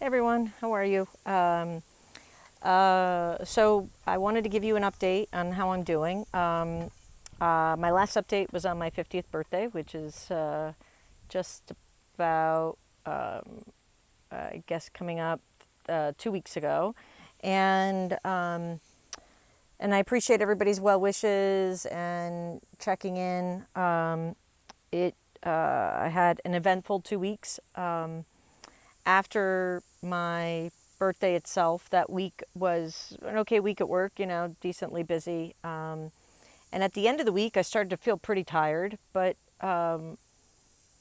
Hey everyone, how are you? So I wanted to give you an update on how I'm doing. My last update was on my 50th birthday, which is just about, I guess, coming up 2 weeks ago, and and I appreciate everybody's well wishes and checking in. It I had an eventful 2 weeks. After my birthday itself, that week was an okay week at work, decently busy. And at the end of the week, I started to feel pretty tired. But,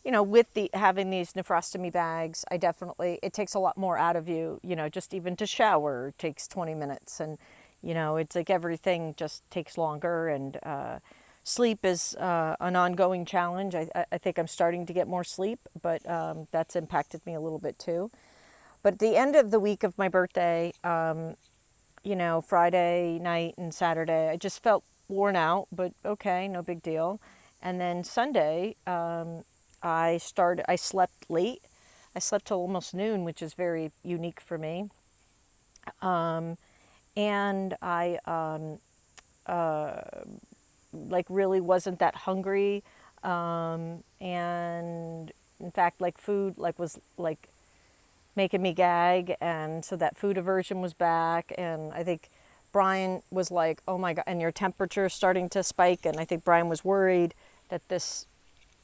with the having these nephrostomy bags, it takes a lot more out of you, just even to shower takes 20 minutes. And, it's like everything just takes longer. And sleep is an ongoing challenge. I think I'm starting to get more sleep, but that's impacted me a little bit too. But at the end of the week of my birthday, Friday night and Saturday, I just felt worn out, but okay, no big deal. And then Sunday, I slept late. I slept till almost noon, which is very unique for me. And I like really wasn't that hungry. And in fact, like food like was like making me gag, and so that food aversion was back. And I think Brian was like, oh my god, and your temperature is starting to spike. And I think Brian was worried that this,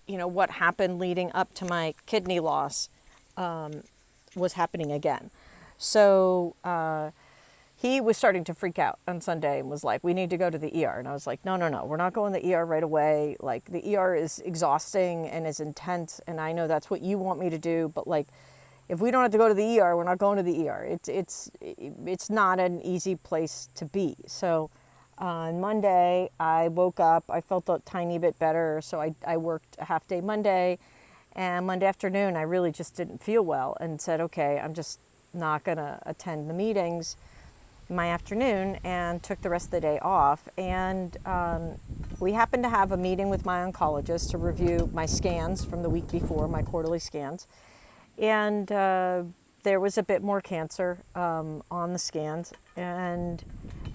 what happened leading up to my kidney loss was happening again. So he was starting to freak out on Sunday and was like, we need to go to the ER. And I was like, no, no, no, we're not going to the ER right away. Like, the ER is exhausting and is intense, and I know that's what you want me to do, but like, if we don't have to go to the ER, we're not going to the ER. It's not an easy place to be. So on Monday, I woke up. I felt a tiny bit better, so I worked a half day Monday, and Monday afternoon, I really just didn't feel well, and said, okay, I'm just not gonna attend the meetings in my afternoon, and took the rest of the day off. And we happened to have a meeting with my oncologist to review my scans from the week before, my quarterly scans, and there was a bit more cancer on the scans. And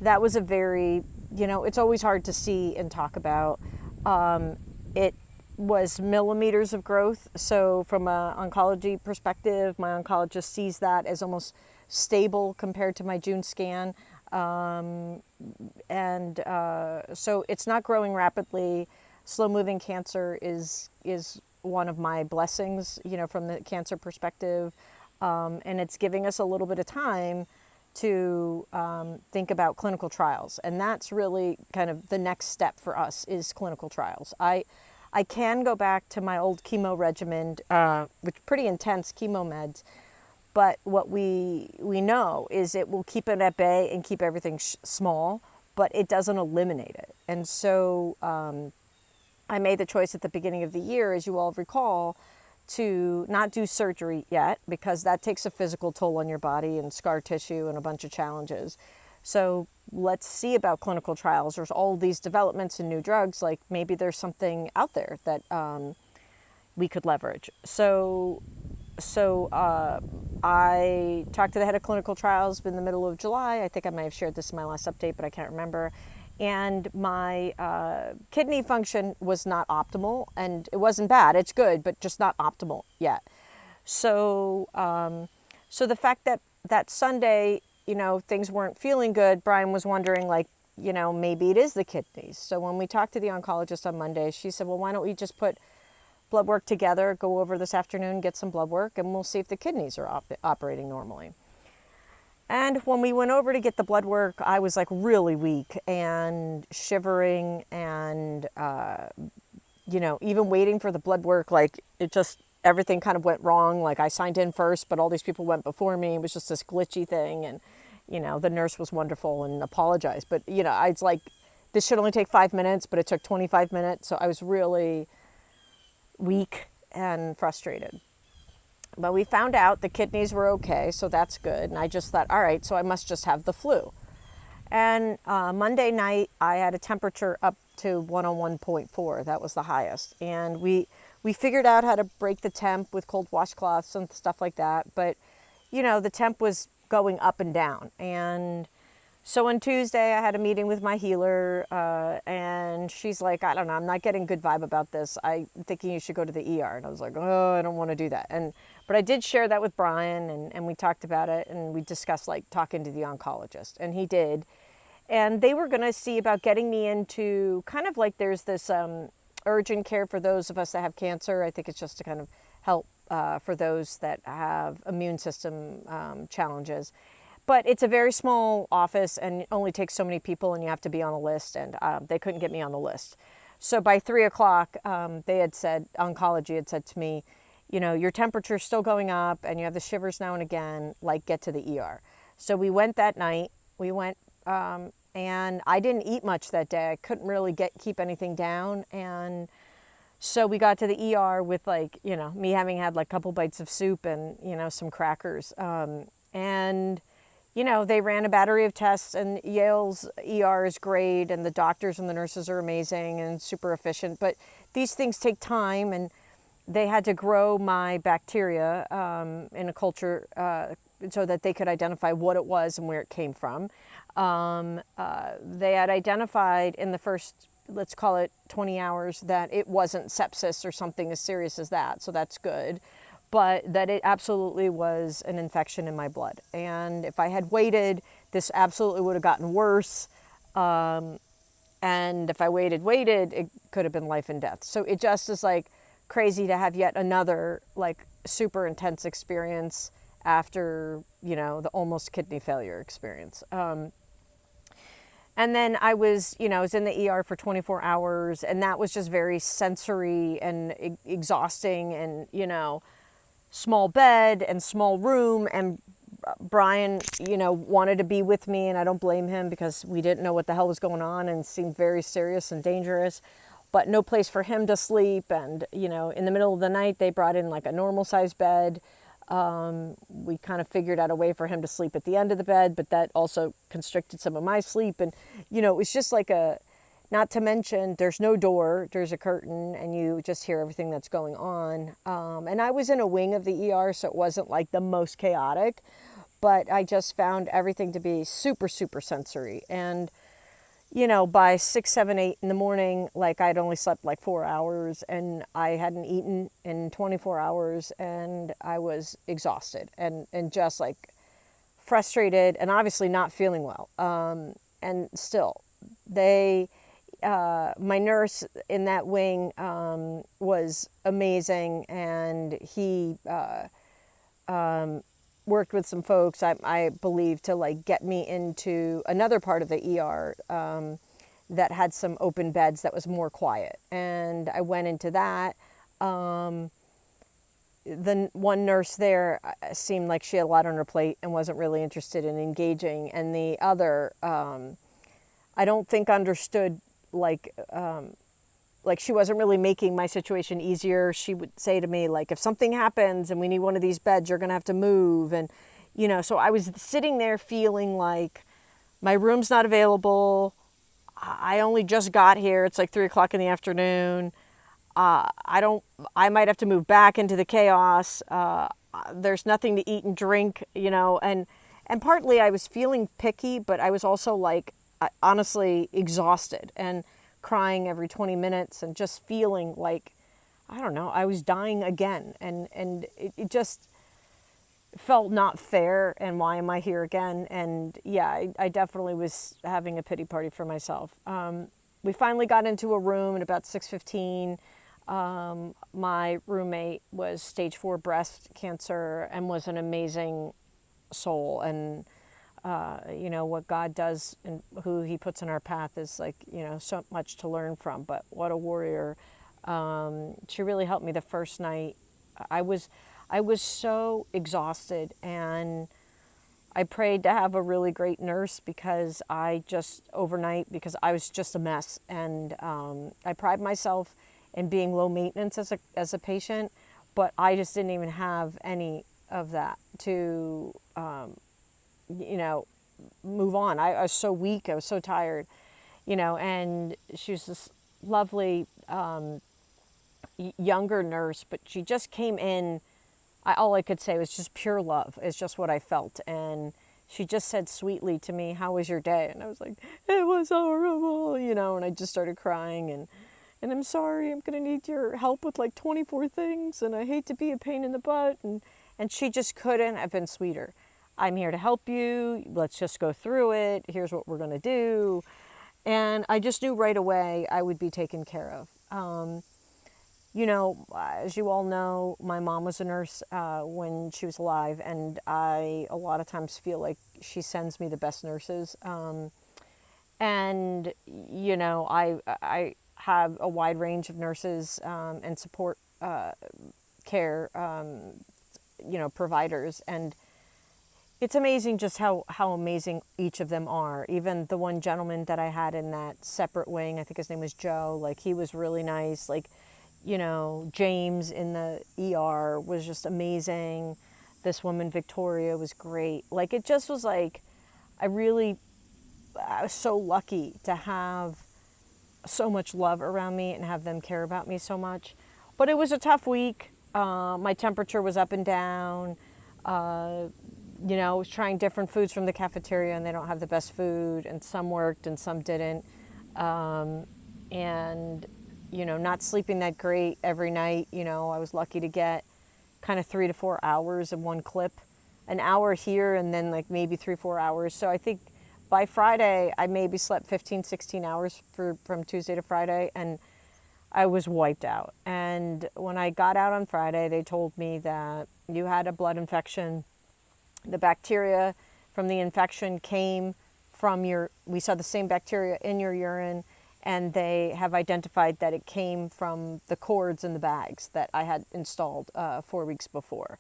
that was a very, it's always hard to see and talk about. It was millimeters of growth. So from an oncology perspective, my oncologist sees that as almost stable compared to my June scan. And so it's not growing rapidly. Slow moving cancer is one of my blessings, from the cancer perspective. And it's giving us a little bit of time to think about clinical trials. And that's really kind of the next step for us, is clinical trials. I can go back to my old chemo regimen, which pretty intense chemo meds, but what we know is it will keep it at bay and keep everything small, but it doesn't eliminate it. And so I made the choice at the beginning of the year, as you all recall, to not do surgery yet, because that takes a physical toll on your body and scar tissue and a bunch of challenges. So let's see about clinical trials. There's all these developments and new drugs. Like, maybe there's something out there that we could leverage. So I talked to the head of clinical trials in the middle of July. I think I might have shared this in my last update, but I can't remember. And my kidney function was not optimal, and it wasn't bad. It's good, but just not optimal yet. So, so the fact that that Sunday, things weren't feeling good, Brian was wondering, like, maybe it is the kidneys. So when we talked to the oncologist on Monday, she said, well, why don't we just put blood work together, go over this afternoon, get some blood work, and we'll see if the kidneys are operating normally. And when we went over to get the blood work, I was like really weak and shivering, and, even waiting for the blood work, like it just, everything kind of went wrong. Like, I signed in first, but all these people went before me. It was just this glitchy thing. And, the nurse was wonderful and apologized. But, I was like, this should only take 5 minutes, but it took 25 minutes. So I was really weak and frustrated. But we found out the kidneys were okay, so that's good. And I just thought, all right, so I must just have the flu. And Monday night, I had a temperature up to 101.4. That was the highest. And we figured out how to break the temp with cold washcloths and stuff like that. But, the temp was going up and down. And so on Tuesday, I had a meeting with my healer, and she's like, I don't know, I'm not getting good vibe about this. I'm thinking you should go to the ER. And I was like, oh, I don't want to do that. But I did share that with Brian, and we talked about it, and we discussed like talking to the oncologist, and he did. And they were going to see about getting me into kind of like there's this urgent care for those of us that have cancer. I think it's just to kind of help for those that have immune system challenges. But it's a very small office and it only takes so many people and you have to be on a list, and they couldn't get me on the list. So by 3 o'clock, they had said, oncology had said to me, your temperature's still going up and you have the shivers now and again, like get to the ER. So we went that night. We went and I didn't eat much that day. I couldn't really keep anything down. And so we got to the ER with me having had like a couple bites of soup and, some crackers. And they ran a battery of tests, and Yale's ER is great, and the doctors and the nurses are amazing and super efficient. But these things take time, and they had to grow my bacteria in a culture so that they could identify what it was and where it came from. They had identified in the first, let's call it 20 hours, that it wasn't sepsis or something as serious as that, so that's good. But that it absolutely was an infection in my blood. And if I had waited, this absolutely would have gotten worse. And if I waited, it could have been life and death. So it just is like crazy to have yet another like super intense experience after, the almost kidney failure experience. And then I was in the ER for 24 hours, and that was just very sensory and exhausting, and, small bed and small room. And Brian, wanted to be with me, and I don't blame him because we didn't know what the hell was going on and seemed very serious and dangerous, but no place for him to sleep. And, in the middle of the night, they brought in like a normal sized bed. We kind of figured out a way for him to sleep at the end of the bed, but that also constricted some of my sleep. And, it was just like not to mention, there's no door, there's a curtain, and you just hear everything that's going on. And I was in a wing of the ER, so it wasn't like the most chaotic, but I just found everything to be super, super sensory. And, by 6, 7, 8 in the morning, like I'd only slept like 4 hours, and I hadn't eaten in 24 hours, and I was exhausted and just like frustrated and obviously not feeling well. And still, my nurse in that wing was amazing, and he worked with some folks, I believe, to like get me into another part of the ER that had some open beds that was more quiet. And I went into that. The one nurse there seemed like she had a lot on her plate and wasn't really interested in engaging. And the other, I don't think understood like she wasn't really making my situation easier. She would say to me, like, if something happens and we need one of these beds, you're going to have to move. And, so I was sitting there feeling like my room's not available. I only just got here. It's like 3 o'clock in the afternoon. I might have to move back into the chaos. There's nothing to eat and drink, and partly I was feeling picky, but I was also like, honestly exhausted and crying every 20 minutes and just feeling like, I don't know, I was dying again. And it just felt not fair. And why am I here again? And yeah, I definitely was having a pity party for myself. We finally got into a room at about 6:15. My roommate was stage 4 breast cancer and was an amazing soul. And what God does and who he puts in our path is like, so much to learn from, but what a warrior. She really helped me the first night. I was so exhausted, and I prayed to have a really great nurse because overnight, because I was just a mess. And I pride myself in being low maintenance as a patient, but I just didn't even have any of that to, move on. I was so weak. I was so tired, and she was this lovely younger nurse, but she just came in all I could say was just pure love. It's just what I felt. And she just said sweetly to me, "How was your day?" And I was like, "It was horrible," and I just started crying and "I'm sorry, I'm going to need your help with like 24 things and I hate to be a pain in the butt." And she just couldn't have been sweeter. "I'm here to help you. Let's just go through it. Here's what we're going to do." And I just knew right away I would be taken care of. As you all know, my mom was a nurse when she was alive, and I a lot of times feel like she sends me the best nurses. And I have a wide range of nurses and support care providers, and it's amazing just how amazing each of them are. Even the one gentleman that I had in that separate wing, I think his name was Joe, like he was really nice. Like, James in the ER was just amazing. This woman, Victoria, was great. Like, it just was like, I was so lucky to have so much love around me and have them care about me so much. But it was a tough week. My temperature was up and down. I was trying different foods from the cafeteria, and they don't have the best food, and some worked and some didn't. And not sleeping that great every night. I was lucky to get kind of 3 to 4 hours in one clip, an hour here and then like maybe 3, 4 hours. So I think by Friday, I maybe slept 15, 16 hours from Tuesday to Friday, and I was wiped out. And when I got out on Friday, they told me that you had a blood infection. The bacteria from the infection came from we saw the same bacteria in your urine, and they have identified that it came from the cords in the bags that I had installed 4 weeks before.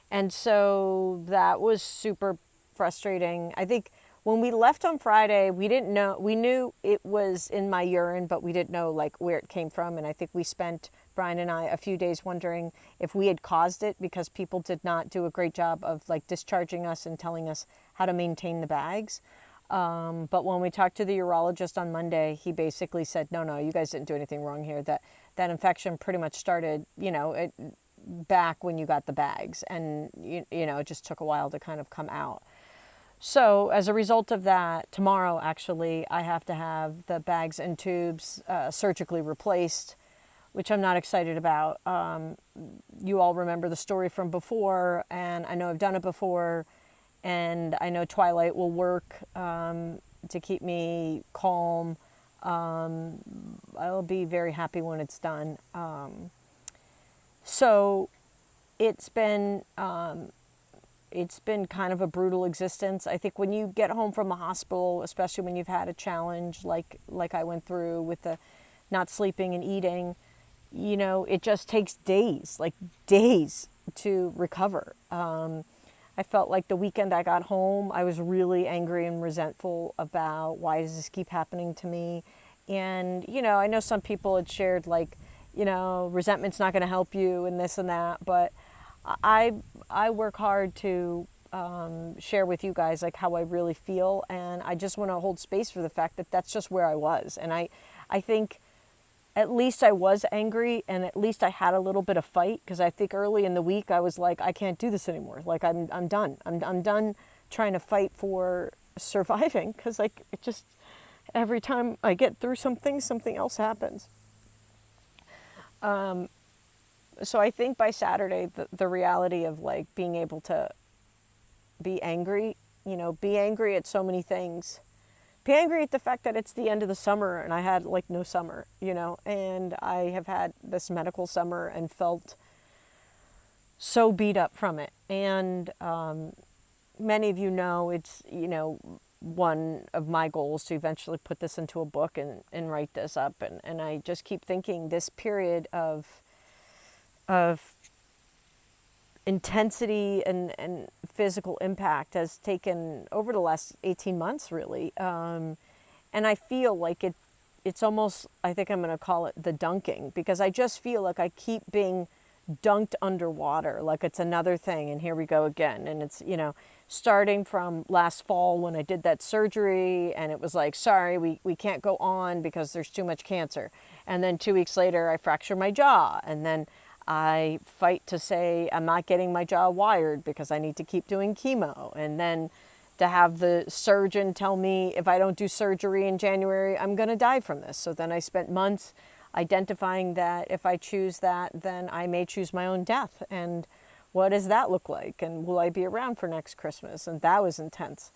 And so that was super frustrating. I think when we left on Friday, we knew it was in my urine, but we didn't know like where it came from. And I think we spent, Brian and I, a few days wondering if we had caused it, because people did not do a great job of like discharging us and telling us how to maintain the bags. But when we talked to the urologist on Monday, he basically said, no, you guys didn't do anything wrong here. That infection pretty much started, back when you got the bags, and it just took a while to kind of come out. So as a result of that, tomorrow actually, I have to have the bags and tubes surgically replaced, which I'm not excited about. You all remember the story from before, and I know I've done it before, and I know Twilight will work to keep me calm. I'll be very happy when it's done. So it's been kind of a brutal existence. I think when you get home from the hospital, especially when you've had a challenge like I went through with the not sleeping and eating, it just takes days to recover. I felt like the weekend I got home, I was really angry and resentful about why does this keep happening to me. And, I know some people had shared like, resentment's not going to help you and this and that, but I work hard to share with you guys like how I really feel, and I just want to hold space for the fact that that's just where I was. And I think at least I was angry, and at least I had a little bit of fight, because I think early in the week I was like, I can't do this anymore. Like I'm done. I'm done trying to fight for surviving, because like it just every time I get through something else happens. So I think by Saturday, the reality of like being able to be angry, be angry at so many things. Be angry at the fact that it's the end of the summer and I had like no summer, and I have had this medical summer and felt so beat up from it. And many of you know it's, one of my goals to eventually put this into a book and write this up. And I just keep thinking this period of intensity and physical impact has taken over the last 18 months, really. And I feel like it's almost, I think I'm going to call it the dunking, because I just feel like I keep being dunked underwater, like it's another thing, and here we go again. And it's, starting from last fall when I did that surgery, and it was like, sorry, we can't go on because there's too much cancer. And then 2 weeks later, I fractured my jaw, and then I fight to say I'm not getting my jaw wired because I need to keep doing chemo. And then to have the surgeon tell me if I don't do surgery in January, I'm going to die from this. So then I spent months identifying that if I choose that, then I may choose my own death. And what does that look like? And will I be around for next Christmas? And that was intense.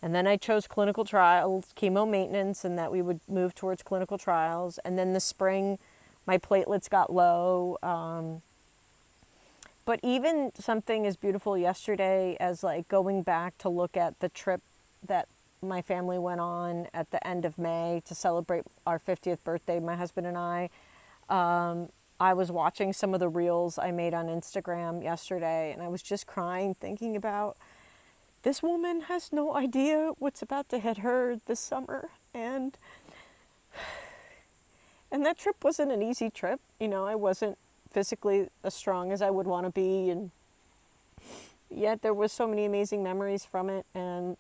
And then I chose clinical trials, chemo maintenance, and that we would move towards clinical trials. And then the spring, my platelets got low. But even something as beautiful yesterday as like going back to look at the trip that my family went on at the end of May to celebrate our 50th birthday, my husband and I was watching some of the reels I made on Instagram yesterday, and I was just crying thinking about this woman has no idea what's about to hit her this summer. And that trip wasn't an easy trip. You know, I wasn't physically as strong as I would want to be, and yet there was so many amazing memories from it, and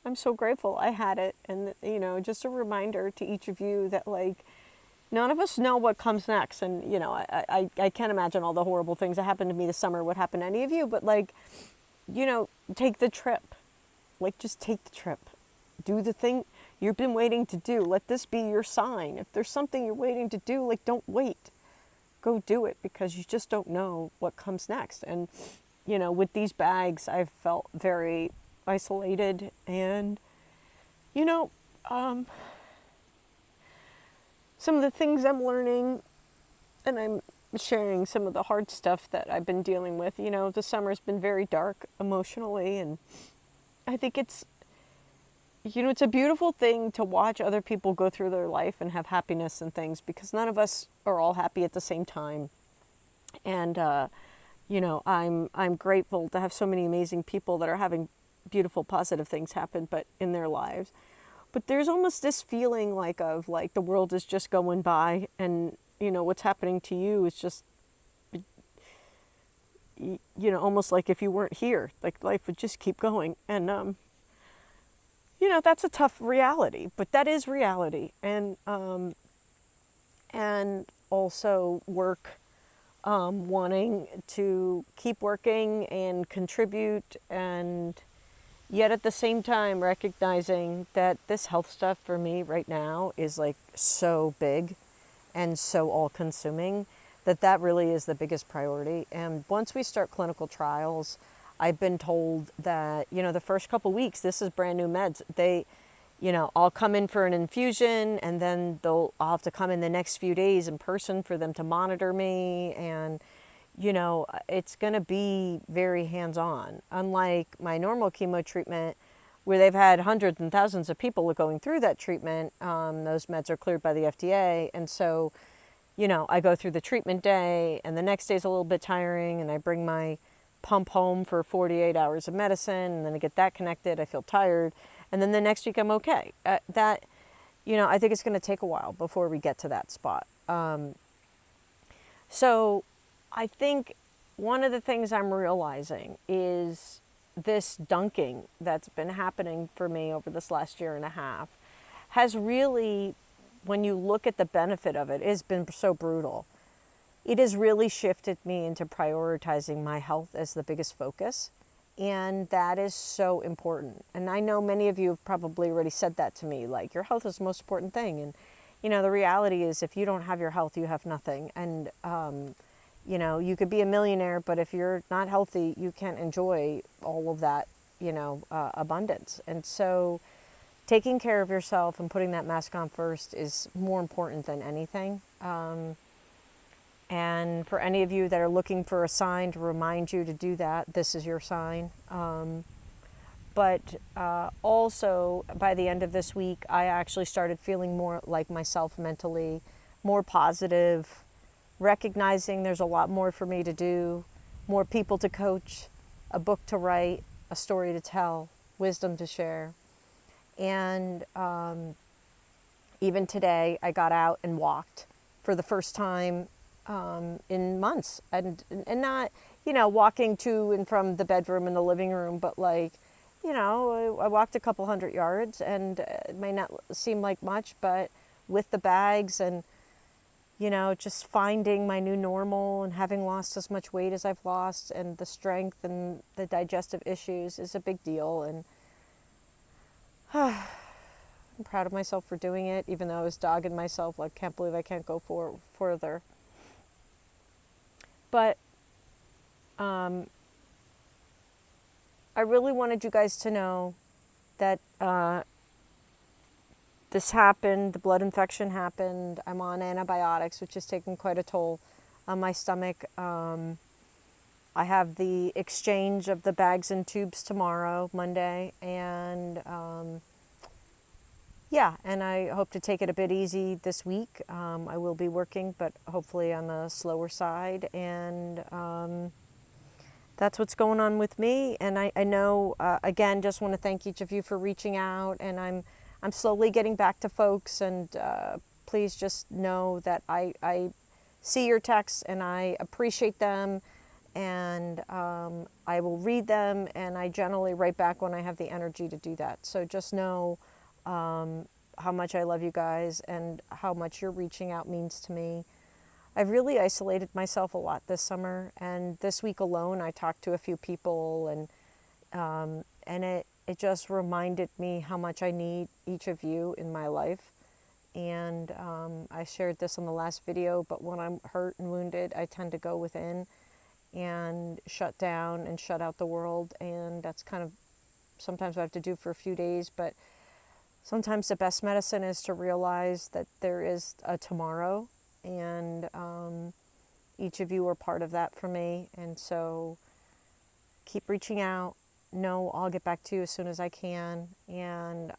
I'm so grateful I had it. And you know, just a reminder to each of you that like none of us know what comes next. And you know, I can't imagine all the horrible things that happened to me this summer would happen to any of you, but like, you know, take the trip. Like, just take the trip. Do the thing you've been waiting to do. Let this be your sign. If there's something you're waiting to do, like, don't wait. Go do it, because you just don't know what comes next. And, you know, with these bags, I've felt very isolated. And, you know, some of the things I'm learning, and I'm sharing some of the hard stuff that I've been dealing with. You know, the summer's been very dark emotionally, and I think it's, you know, it's a beautiful thing to watch other people go through their life and have happiness and things, because none of us are all happy at the same time. And, you know, I'm grateful to have so many amazing people that are having beautiful, positive things happen, but in their lives. But there's almost this feeling like of like the world is just going by, and, you know, what's happening to you is just, you know, almost like if you weren't here, like life would just keep going. And, you know, that's a tough reality, but that is reality. And also work, wanting to keep working and contribute, and yet at the same time recognizing that this health stuff for me right now is like so big and so all consuming that really is the biggest priority. And once we start clinical trials, I've been told that, you know, the first couple weeks, this is brand new meds. They, you know, I'll come in for an infusion, and then I'll have to come in the next few days in person for them to monitor me. And, you know, it's going to be very hands-on. Unlike my normal chemo treatment, where they've had hundreds and thousands of people going through that treatment, those meds are cleared by the FDA. And so, you know, I go through the treatment day, and the next day's a little bit tiring, and I bring my pump home for 48 hours of medicine, and then I get that connected. I feel tired. And then the next week I'm okay. That, you know, I think it's going to take a while before we get to that spot. So I think one of the things I'm realizing is this dunking that's been happening for me over this last year and a half has really, when you look at the benefit of it, has been so brutal. It has really shifted me into prioritizing my health as the biggest focus. And that is so important. And I know many of you have probably already said that to me, like, your health is the most important thing. And, you know, the reality is if you don't have your health, you have nothing. And, you know, you could be a millionaire, but if you're not healthy, you can't enjoy all of that, you know, abundance. And so taking care of yourself and putting that mask on first is more important than anything. And for any of you that are looking for a sign to remind you to do that, this is your sign. But also, by the end of this week, I actually started feeling more like myself mentally, more positive, recognizing there's a lot more for me to do, more people to coach, a book to write, a story to tell, wisdom to share. And even today, I got out and walked for the first time in months, and not, you know, walking to and from the bedroom and the living room, but like, you know, I walked a couple hundred yards, and it may not seem like much, but with the bags, and you know, just finding my new normal and having lost as much weight as I've lost, and the strength and the digestive issues is a big deal. And I'm proud of myself for doing it, even though I was dogging myself, like, can't believe I can't go further. But I really wanted you guys to know that this happened, the blood infection happened. I'm on antibiotics, which is taking quite a toll on my stomach. I have the exchange of the bags and tubes tomorrow, Monday, and yeah, and I hope to take it a bit easy this week. I will be working, but hopefully on the slower side, and that's what's going on with me. And I know, again, just want to thank each of you for reaching out, and I'm slowly getting back to folks, and please just know that I see your texts and I appreciate them, and I will read them, and I generally write back when I have the energy to do that. So just know how much I love you guys and how much your reaching out means to me. I've really isolated myself a lot this summer, and this week alone I talked to a few people, and it just reminded me how much I need each of you in my life. And I shared this in the last video, but when I'm hurt and wounded, I tend to go within and shut down and shut out the world, and that's kind of sometimes what I have to do for a few days. But sometimes the best medicine is to realize that there is a tomorrow, and each of you are part of that for me. And so keep reaching out. No, I'll get back to you as soon as I can, and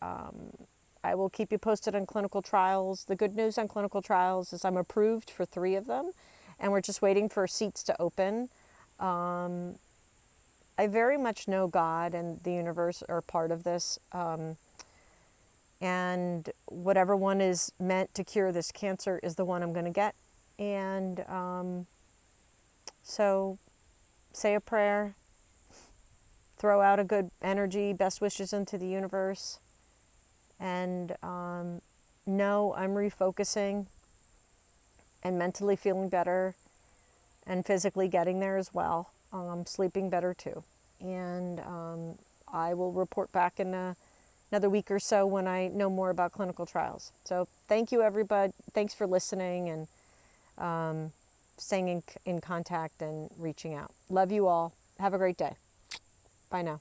I will keep you posted on clinical trials. The good news on clinical trials is I'm approved for 3 of them, and we're just waiting for seats to open. I very much know God and the universe are part of this. And whatever one is meant to cure this cancer is the one I'm going to get. And so say a prayer, throw out a good energy, best wishes into the universe, and know I'm refocusing and mentally feeling better and physically getting there as well. Sleeping better too. And I will report back in another week or so when I know more about clinical trials. So thank you, everybody. Thanks for listening and staying in contact and reaching out. Love you all. Have a great day. Bye now.